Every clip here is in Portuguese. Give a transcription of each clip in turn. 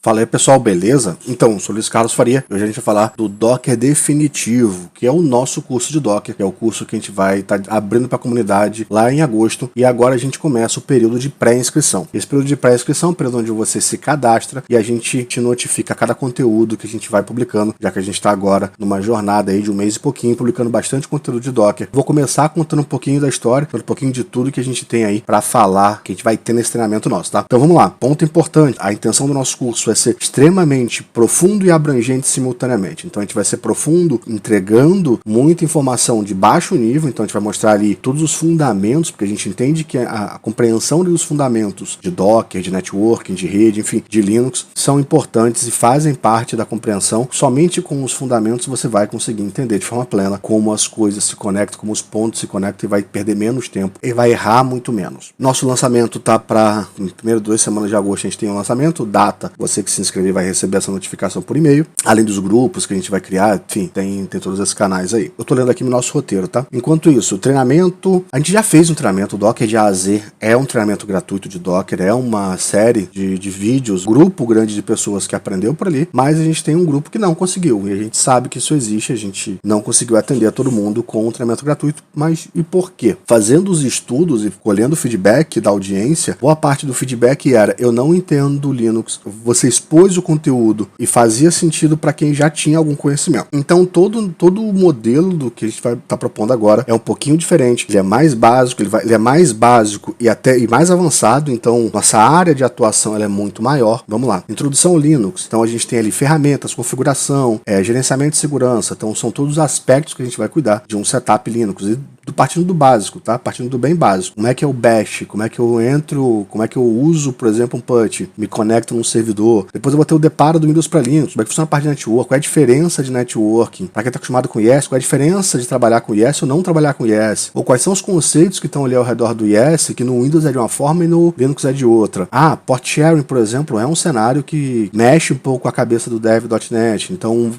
Fala aí pessoal, beleza? Então, sou Luiz Carlos Faria e hoje a gente vai falar do Docker Definitivo, que é o nosso curso de Docker, que é o curso que a gente vai estar abrindo para a comunidade lá em agosto, e agora a gente começa o período de pré-inscrição. Esse período de pré-inscrição é um período onde você se cadastra e a gente te notifica cada conteúdo que a gente vai publicando, já que a gente está agora numa jornada aí de um mês e pouquinho, publicando bastante conteúdo de Docker. Vou começar contando um pouquinho da história, um pouquinho de tudo que a gente tem aí para falar, que a gente vai ter nesse treinamento nosso, tá? Então vamos lá, ponto importante, a intenção do nosso curso é ser extremamente profundo e abrangente simultaneamente. Então a gente vai ser profundo, entregando muita informação de baixo nível, então a gente vai mostrar ali todos os fundamentos, porque a gente entende que a compreensão dos fundamentos de Docker, de networking, de rede, enfim, de Linux, são importantes e fazem parte da compreensão. Somente com os fundamentos você vai conseguir entender de forma plena como as coisas se conectam, como os pontos se conectam, e vai perder menos tempo e vai errar muito menos. Nosso lançamento tá para primeiro 2 semanas de agosto, a gente tem um lançamento, data, você que se inscrever vai receber essa notificação por e-mail, além dos grupos que a gente vai criar, enfim, tem todos esses canais aí. Eu tô lendo aqui no nosso roteiro, tá? Enquanto isso, o treinamento, a gente já fez um treinamento, o Docker de A a Z é um treinamento gratuito de Docker, é uma série de vídeos, grupo grande de pessoas que aprendeu por ali, mas a gente tem um grupo que não conseguiu, e a gente sabe que isso existe, a gente não conseguiu atender a todo mundo com um treinamento gratuito, mas e por quê? Fazendo os estudos e colhendo o feedback da audiência, boa parte do feedback era, eu não entendo Linux, você expôs o conteúdo e fazia sentido para quem já tinha algum conhecimento. Então todo o modelo do que a gente vai estar propondo agora é um pouquinho diferente, ele é mais básico, ele é mais básico e mais avançado, então nossa área de atuação ela é muito maior. Vamos lá, introdução ao Linux, então a gente tem ali ferramentas, configuração, gerenciamento de segurança, então são todos os aspectos que a gente vai cuidar de um setup Linux, e partindo do básico, tá? Partindo do bem básico. Como é que é o bash? Como é que eu entro? Como é que eu uso, por exemplo, um PUT? Me conecto num servidor. Depois eu vou ter o deparo do Windows para Linux. Como é que funciona a parte de network? Qual é a diferença de networking? Para quem está acostumado com IS, qual é a diferença de trabalhar com IS ou não trabalhar com IS? Ou quais são os conceitos que estão ali ao redor do IS, que no Windows é de uma forma e no Linux é de outra? Port sharing, por exemplo, é um cenário que mexe um pouco a cabeça do dev.net. Então,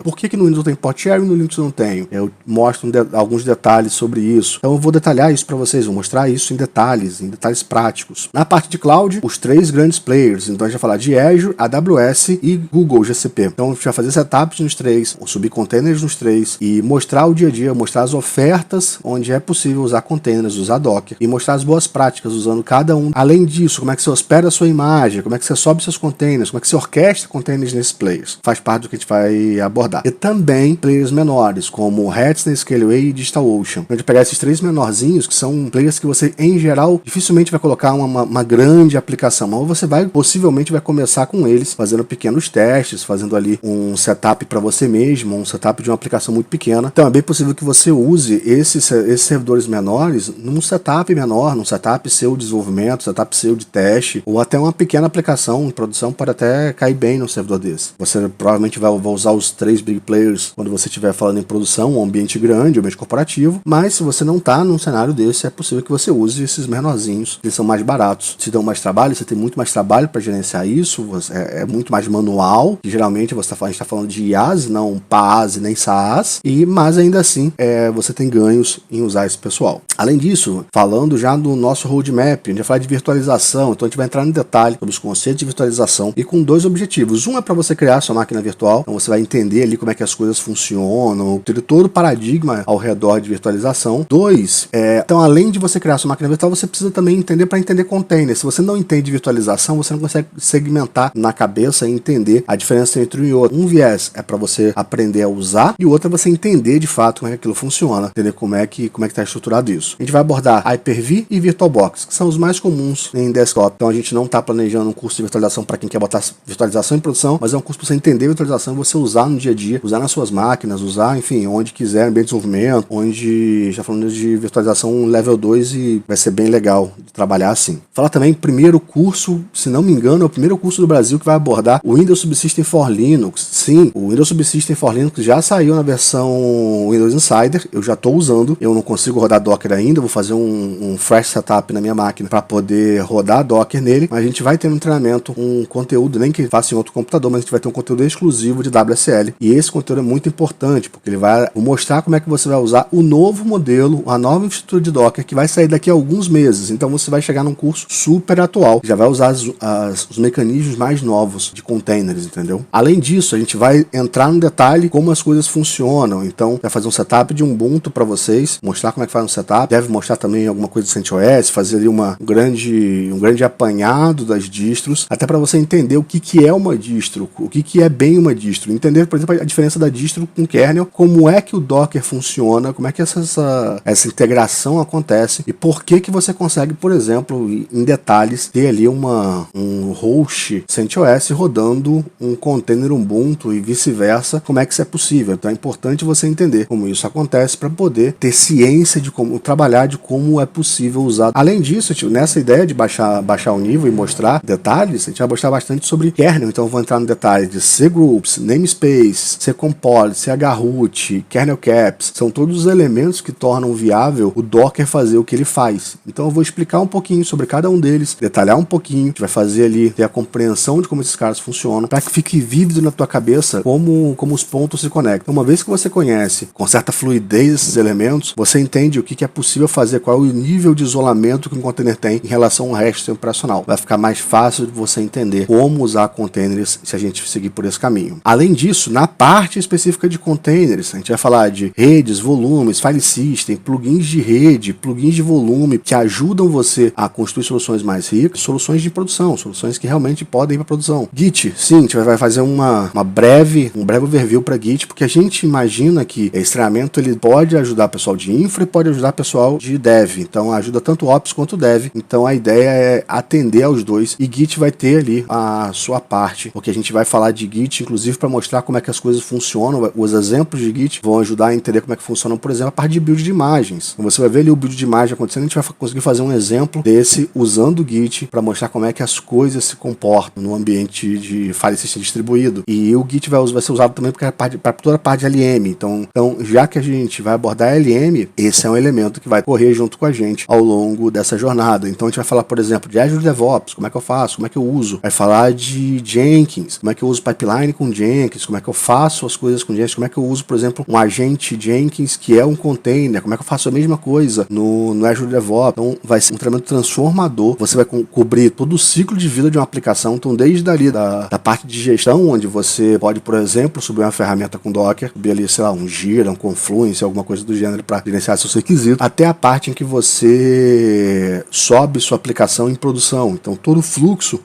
por que no Windows tem port sharing e no Linux não tem? Eu mostro alguns detalhes sobre isso. Então eu vou detalhar isso para vocês, vou mostrar isso em detalhes práticos. Na parte de cloud, os 3 grandes players, então a gente vai falar de Azure, AWS e Google GCP. Então a gente vai fazer setups nos 3, subir containers nos 3 e mostrar o dia a dia, mostrar as ofertas onde é possível usar containers, usar Docker e mostrar as boas práticas usando cada um. Além disso, como é que você hospeda a sua imagem, como é que você sobe seus containers, como é que você orquestra containers nesses players. Faz parte do que a gente vai abordar. E também players menores, como Hetzner, Scaleway e DigitalOcean. De pegar esses 3 menorzinhos, que são players que você, em geral, dificilmente vai colocar uma grande aplicação, mas você possivelmente vai começar com eles, fazendo pequenos testes, fazendo ali um setup para você mesmo, um setup de uma aplicação muito pequena. Então é bem possível que você use esses servidores menores num setup menor, num setup seu de desenvolvimento, setup seu de teste, ou até uma pequena aplicação em produção pode até cair bem no servidor desse. Você provavelmente vai usar os 3 big players quando você estiver falando em produção, um ambiente grande, um ambiente corporativo, mas se você não está num cenário desse, é possível que você use esses menorzinhos, eles são mais baratos, te dão mais trabalho, você tem muito mais trabalho para gerenciar isso, é muito mais manual, que geralmente a gente está falando de IaaS, não PaaS nem SaaS, mas ainda assim você tem ganhos em usar esse pessoal. Além disso, falando já do nosso roadmap, a gente vai falar de virtualização, então a gente vai entrar no detalhe sobre os conceitos de virtualização e com 2 objetivos. Um é para você criar sua máquina virtual, então você vai entender ali como é que as coisas funcionam, ter todo o paradigma ao redor de virtualização. 2, então além de você criar sua máquina virtual, você precisa também entender para entender container. Se você não entende virtualização, você não consegue segmentar na cabeça e entender a diferença entre um e outro. Um viés é para você aprender a usar e o outro é você entender de fato como é que aquilo funciona, entender como é que está estruturado isso. A gente vai abordar Hyper-V e VirtualBox, que são os mais comuns em desktop. Então a gente não está planejando um curso de virtualização para quem quer botar virtualização em produção, mas é um curso para você entender virtualização e você usar no dia a dia, usar nas suas máquinas, usar, enfim, onde quiser, ambiente de desenvolvimento, onde já falando de virtualização level 2 e vai ser bem legal de trabalhar assim. Falar também, primeiro curso, se não me engano, é o primeiro curso do Brasil que vai abordar o Windows Subsystem for Linux. Sim, o Windows Subsystem for Linux já saiu na versão Windows Insider, eu já estou usando, eu não consigo rodar Docker ainda, vou fazer um fresh setup na minha máquina para poder rodar Docker nele, mas a gente vai ter um treinamento, um conteúdo, nem que faça em outro computador, mas a gente vai ter um conteúdo exclusivo de WSL, e esse conteúdo é muito importante, porque ele vai mostrar como é que você vai usar o novo modelo, uma nova infraestrutura de Docker que vai sair daqui a alguns meses. Então você vai chegar num curso super atual, já vai usar os mecanismos mais novos de containers, entendeu? Além disso, a gente vai entrar no detalhe como as coisas funcionam. Então vai fazer um setup de Ubuntu para vocês, mostrar como é que faz um setup, deve mostrar também alguma coisa do CentOS, fazer ali um grande apanhado das distros, até para você entender o que é uma distro, o que é bem uma distro, entender, por exemplo, a diferença da distro com o kernel, como é que o Docker funciona, como é que essa integração acontece e por que você consegue, por exemplo, em detalhes, ter ali um host CentOS rodando um container Ubuntu e vice-versa, como é que isso é possível. Então é importante você entender como isso acontece para poder ter ciência de como trabalhar, de como é possível usar. Além disso, nessa ideia de baixar o nível e mostrar detalhes, a gente vai mostrar bastante sobre kernel, então eu vou entrar no detalhe de cgroups, namespace, ccompile, chroot, kernel caps, são todos os elementos que tornam viável o Docker fazer o que ele faz. Então eu vou explicar um pouquinho sobre cada um deles, detalhar um pouquinho, a gente vai fazer ali, ter a compreensão de como esses caras funcionam, para que fique vívido na tua cabeça como os pontos se conectam. Uma vez que você conhece com certa fluidez esses elementos, você entende o que é possível fazer, qual é o nível de isolamento que um container tem em relação ao resto do sistema operacional. Vai ficar mais fácil de você entender como usar containers se a gente seguir por esse caminho. Além disso, na parte específica de containers, a gente vai falar de redes, volumes, file system, plugins de rede, plugins de volume, que ajudam você a construir soluções mais ricas, soluções de produção, soluções que realmente podem ir para produção. Git, sim, a gente vai fazer um breve overview para Git, porque a gente imagina que esse treinamento ele pode ajudar o pessoal de infra e pode ajudar o pessoal de dev. Então ajuda tanto o Ops quanto o dev. Então a ideia é atender aos dois e Git vai ter ali a sua parte, porque a gente vai falar de Git, inclusive para mostrar como é que as coisas funcionam. Os exemplos de Git vão ajudar a entender como é que funcionam, por exemplo, a parte de build de imagens. Então, você vai ver ali o build de imagem acontecendo, a gente vai conseguir fazer um exemplo desse usando o Git para mostrar como é que as coisas se comportam no ambiente de file system distribuído. E o Git vai ser usado também para toda a parte de LM. Então, já que a gente vai abordar LM, esse é um elemento que vai correr junto com a gente ao longo dessa jornada. Então a gente vai falar, por exemplo, de Azure DevOps, como é que eu faço, como é que eu uso. Vai falar de Jenkins, como é que eu uso pipeline com Jenkins, como é que eu faço as coisas com Jenkins, como é que eu uso, por exemplo, um agente Jenkins que é um container, como é que eu faço a mesma coisa no Azure DevOps. Então vai ser um treinamento transformador, você vai cobrir todo o ciclo de vida de uma aplicação, então desde ali da parte de gestão, onde você pode, por exemplo, subir uma ferramenta com Docker, subir ali, sei lá, um Jira, um Confluence, alguma coisa do gênero para gerenciar seus requisitos, até a parte em que você sobe sua aplicação em produção. Então todo o fluxo,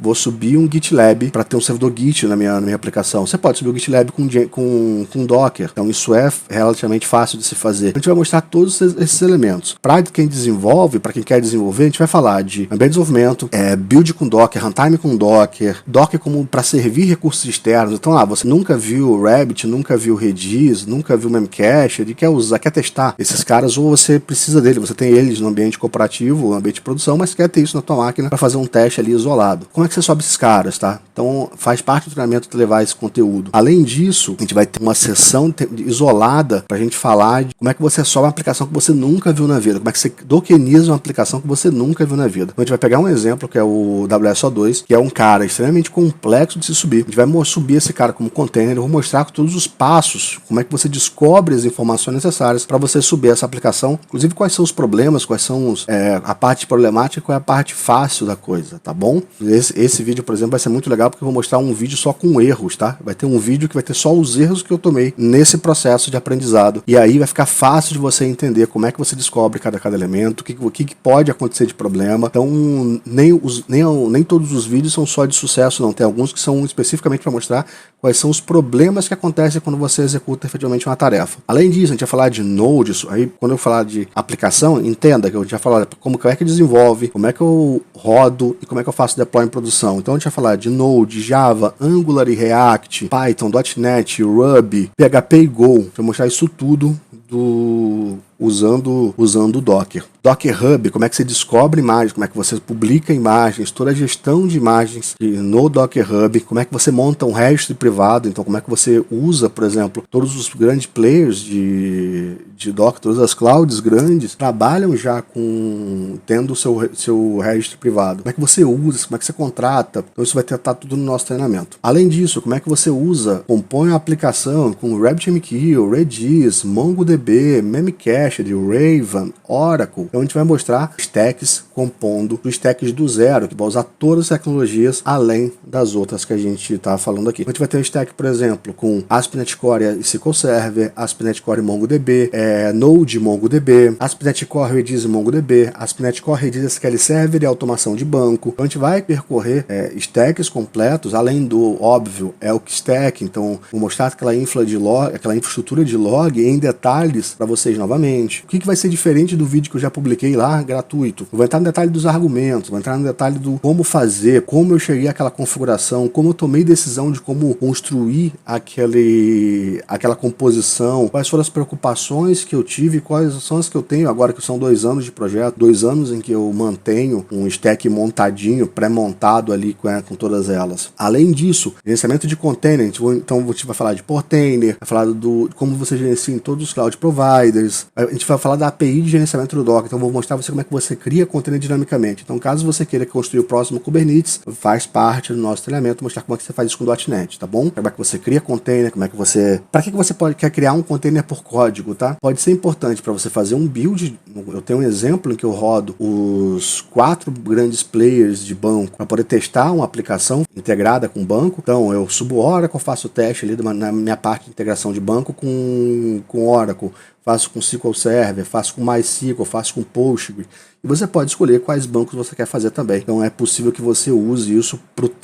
vou subir um GitLab para ter um servidor Git na minha aplicação. Você pode subir o GitLab com Docker. Então isso é relativamente fácil de se fazer. A gente vai mostrar todos esses elementos. Para quem desenvolve, para quem quer desenvolver, a gente vai falar de ambiente de desenvolvimento, build com Docker, runtime com Docker, Docker como para servir recursos externos. Então você nunca viu o Rabbit, nunca viu o Redis, nunca viu o Memcache, ele quer usar, quer testar esses caras, ou você precisa dele, você tem eles no ambiente corporativo, no ambiente de produção, mas quer ter isso na tua máquina para fazer um teste ali isolado. Como é que você sobe esses caras, tá? Então faz parte do treinamento de levar esse conteúdo. Além disso, a gente vai ter uma sessão isolada pra gente falar de como é que você sobe uma aplicação que você nunca viu na vida, como é que você dockeriza uma aplicação que você nunca viu na vida. Então a gente vai pegar um exemplo que é o WSO2, que é um cara extremamente complexo de se subir. A gente vai subir esse cara como container, eu vou mostrar todos os passos, como é que você descobre as informações necessárias para você subir essa aplicação, inclusive quais são os problemas, quais são a parte problemática, qual é a parte fácil da coisa, tá bom? Esse vídeo, por exemplo, vai ser muito legal porque eu vou mostrar um vídeo só com erros, tá? Vai ter um vídeo que vai ter só os erros que eu tomei nesse processo de aprendizado. E aí vai ficar fácil de você entender como é que você descobre cada elemento, o que pode acontecer de problema. Então, nem todos os vídeos são só de sucesso, não. Tem alguns que são especificamente para mostrar quais são os problemas que acontecem quando você executa efetivamente uma tarefa. Além disso, a gente vai falar de Node. Aí, quando eu falar de aplicação, entenda que eu já falar como é que desenvolve, como é que eu rodo e como é que eu faço deploy em produção. Então a gente vai falar de Node, Java, Angular e React, Python, .NET, Ruby, PHP e Go. Vou mostrar isso tudo do usando o Docker. Docker Hub, como é que você descobre imagens, como é que você publica imagens, toda a gestão de imagens no Docker Hub, como é que você monta um registro privado, então como é que você usa, por exemplo, todos os grandes players de Docker, todas as clouds grandes, trabalham já tendo o seu registro privado. Como é que você usa, como é que você contrata, então isso vai estar tudo no nosso treinamento. Além disso, como é que você compõe a aplicação com RabbitMQ, Redis, MongoDB, Memcached, Raven, Oracle. Então a gente vai mostrar stacks compondo os stacks do zero, que vai usar todas as tecnologias além das outras que a gente está falando aqui. A gente vai ter um stack, por exemplo, com ASP.NET Core e SQL Server, ASP.NET Core e MongoDB, Node MongoDB, ASP.NET Core Redis e MongoDB, ASP.NET Core Redis SQL Server e automação de banco. Então a gente vai percorrer stacks completos, além do óbvio Elk Stack. Então vou mostrar aquela infraestrutura de log em detalhes para vocês novamente. O que vai ser diferente do vídeo que eu já publiquei lá, gratuito? Eu vou entrar no detalhe dos argumentos, vou entrar no detalhe do como fazer, como eu cheguei àquela configuração, como eu tomei decisão de como construir aquela composição, quais foram as preocupações que eu tive, quais são as que eu tenho agora, que são 2 anos de projeto, 2 anos em que eu mantenho um stack montadinho, pré-montado ali com todas elas. Além disso, gerenciamento de container, então a gente vai falar de Portainer, vai falar de como você gerencia em todos os cloud providers, a gente vai falar da API de gerenciamento do Docker, então eu vou mostrar você como é que você cria container dinamicamente. Então caso você queira construir o próximo Kubernetes, faz parte do nosso treinamento, mostrar como é que você faz isso com o .NET, tá bom? Como é que você cria container, para que você quer criar um container por código, tá? Pode ser importante para você fazer um build. Eu tenho um exemplo em que eu rodo os 4 grandes players de banco para poder testar uma aplicação integrada com banco. Então eu subo Oracle, faço o teste ali na minha parte de integração de banco com Oracle, faço com SQL Server, faço com MySQL, faço com Postgre. E você pode escolher quais bancos você quer fazer também. Então é possível que você use isso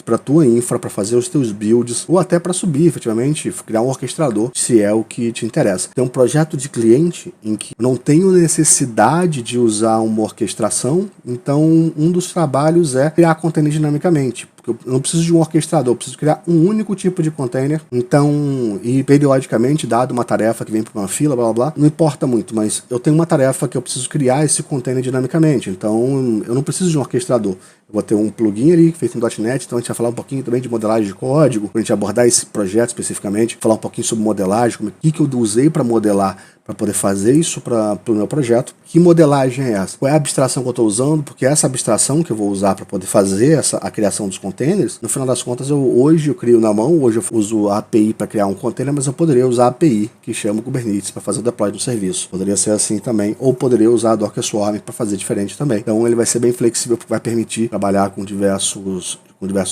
para a tua infra, para fazer os teus builds, ou até para subir, efetivamente, criar um orquestrador, se é o que te interessa. Tem um projeto de cliente em que não tenho necessidade de usar uma orquestração, então um dos trabalhos é criar container dinamicamente. Porque eu não preciso de um orquestrador, eu preciso criar um único tipo de container. Então, e periodicamente, dado uma tarefa que vem para uma fila, blá blá blá, não importa muito, mas eu tenho uma tarefa que eu preciso criar esse container dinamicamente. Então, eu não preciso de um orquestrador. Eu vou ter um plugin ali feito em .NET, então a gente vai falar um pouquinho também de modelagem de código, para a gente abordar esse projeto especificamente, falar um pouquinho sobre modelagem, o que eu usei para modelar, para poder fazer isso para o meu projeto. Que modelagem é essa? Qual é a abstração que eu estou usando? Porque essa abstração que eu vou usar para poder fazer a criação dos containers, no final das contas, hoje eu crio na mão, hoje eu uso a API para criar um container, mas eu poderia usar a API que chama Kubernetes para fazer o deploy do serviço. Poderia ser assim também, ou poderia usar a Docker Swarm para fazer diferente também. Então ele vai ser bem flexível, porque vai permitir trabalhar com diversos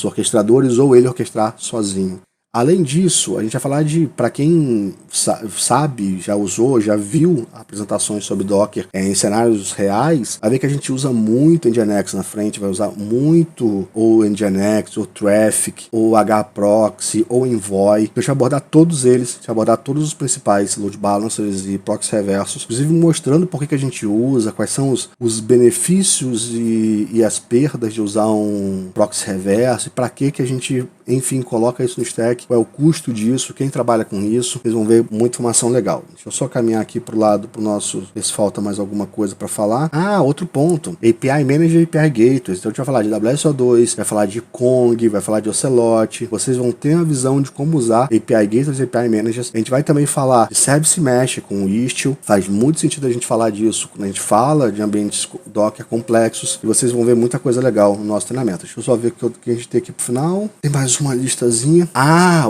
orquestradores ou ele orquestrar sozinho. Além disso, a gente vai falar para quem sabe, já usou, já viu apresentações sobre Docker em cenários reais, vai ver que a gente usa muito Nginx na frente, vai usar muito ou Nginx, ou Traffic, ou hproxy, ou Envoy. Eu já abordar todos eles, já abordar todos os principais load balancers e proxy reversos, inclusive mostrando por que a gente usa, quais são os benefícios e as perdas de usar um proxy reverso, e para que a gente, enfim, coloca isso no stack, qual é o custo disso, quem trabalha com isso. Vocês vão ver muita informação legal. Deixa eu só caminhar aqui pro lado, pro nosso, ver se falta mais alguma coisa para falar. Outro ponto, API Manager e API Gateways. Então a gente vai falar de WSO2, vai falar de Kong, vai falar de Ocelot. Vocês vão ter uma visão de como usar API Gateways e API Managers. A gente vai também falar de Service Mesh com o Istio. Faz muito sentido a gente falar disso quando a gente fala de ambientes Docker complexos, e vocês vão ver muita coisa legal no nosso treinamento. Deixa eu só ver o que a gente tem aqui pro final. Tem mais uma listazinha.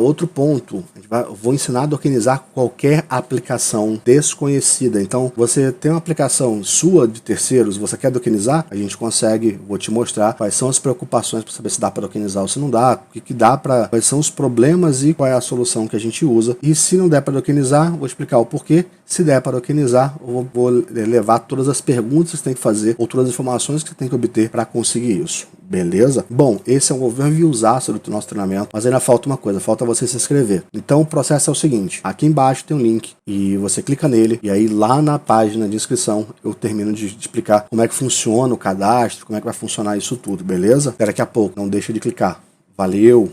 Outro ponto. Eu vou ensinar a dockerizar qualquer aplicação desconhecida. Então, você tem uma aplicação sua de terceiros, você quer dockerizar, a gente consegue, vou te mostrar quais são as preocupações para saber se dá para dockerizar ou se não dá, o que dá para, quais são os problemas e qual é a solução que a gente usa. E se não der para dockerizar, vou explicar o porquê. Se der para dockerizar, eu vou levar todas as perguntas que você tem que fazer ou todas as informações que você tem que obter para conseguir isso. Beleza? Bom, esse é um overviewzaço do nosso treinamento, mas ainda falta uma coisa, falta você se inscrever. Então o processo é o seguinte, aqui embaixo tem um link e você clica nele, e aí lá na página de inscrição eu termino de explicar como é que funciona o cadastro, como é que vai funcionar isso tudo, beleza? Até daqui a pouco, não deixa de clicar. Valeu!